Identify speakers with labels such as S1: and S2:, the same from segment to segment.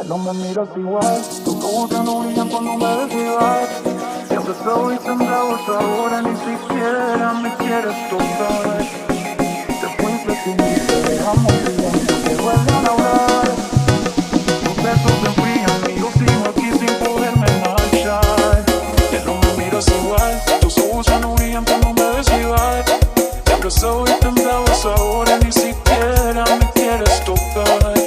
S1: no me miras igual. Tus ojos ya no brillan cuando me desvivas. Siempre estoy temblado, ahora ni siquiera me quieres tocar. Te fuiste sin mí, te dejamos silencio que vuelve a hablar. Tus besos se enfrían y yo sigo aquí sin poderme marchar. Ya no me miras igual, tus ojos ya no brillan cuando me desvivas. Siempre estoy temblado, ahora ni siquiera me quieres tocar.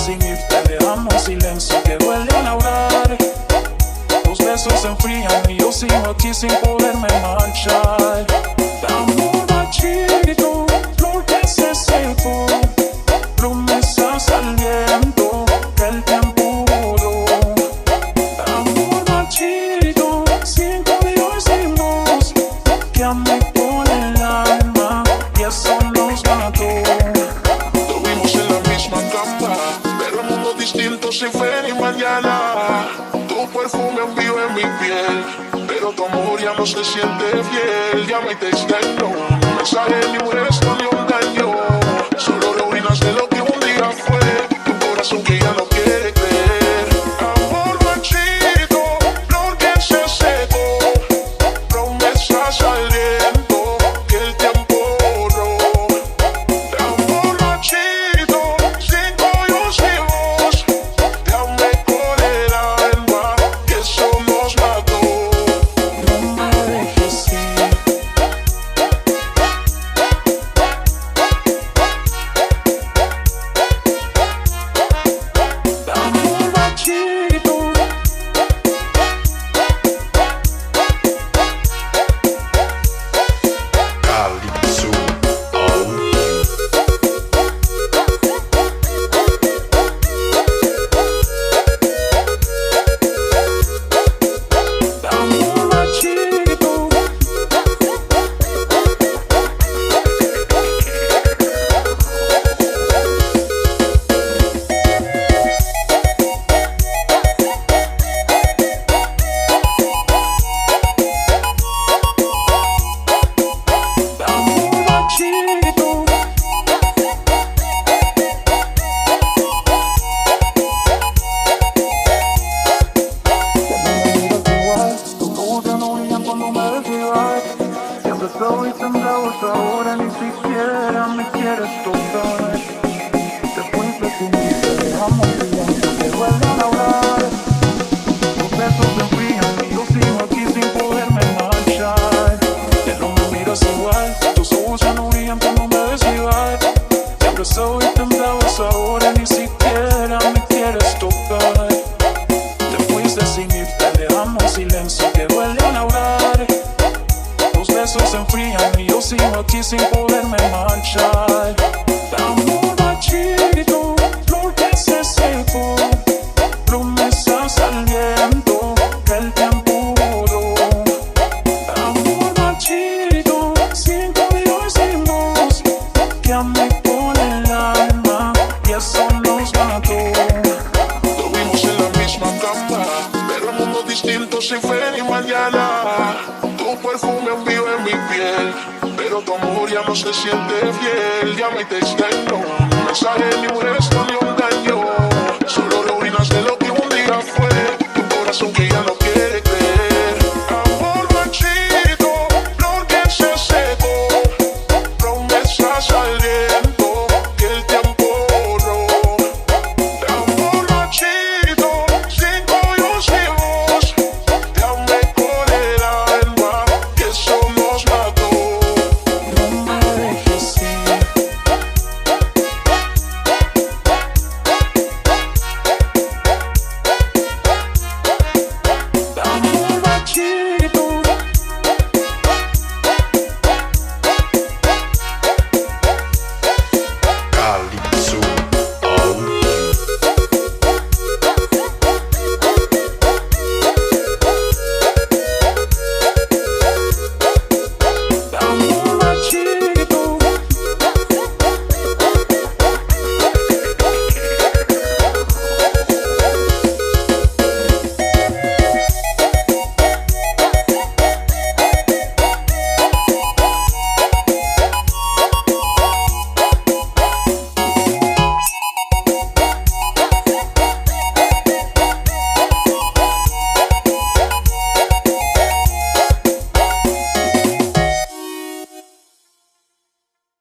S1: Sin ir, te dejamos silencio que duele al hablar. Tus besos se enfrían y yo sigo aquí sin poderme marchar. Amor machito, flor que se secó, promesas al viento que el tiempo borró. Amor machito, 5 días sin voz, que amé con el alma y eso nos mató.
S2: Dormimos en la misma cama, distinto sin fe ni mañana. Tu perfume envío en mi piel, pero tu amor ya no se siente fiel. Llama y te extiendo un mensaje, ni un gesto, ni un daño. Solo ruinas de lo que un día fue. Tu corazón que ya no quiere creer. Amor machito, flor que se secó, promesas al viento que el tiempo borró. Amor machito, sin collos y voz, estoy temblado, ahora ni siquiera me quieres tocar. Te fuiste sin mí, te dejamos silencio que duele al hablar. Tus besos se enfrían y yo sigo aquí sin poderme marchar. Ya no me miras igual, tus ojos ya no brillan cuando me desvivas. Siempre estoy temblado, ahora ni siquiera me quieres tocar. Te fuiste sin ir, te dejamos silencio que duele al hablar. Tus besos se enfrían y yo sigo aquí sin poderme marchar. Amor machito, flor que se secó, promesas al viento que el tiempo borró. Amor machito, 5 días sin voz, que amé con el alma y eso nos mató. Dormimos en la misma cama, pero en mundos distintos sin fe ni mañana. Tu perfume envío en mi piel, pero tu amor ya no se siente fiel. Llama y te extiendo un mensaje, ni un gesto, ni un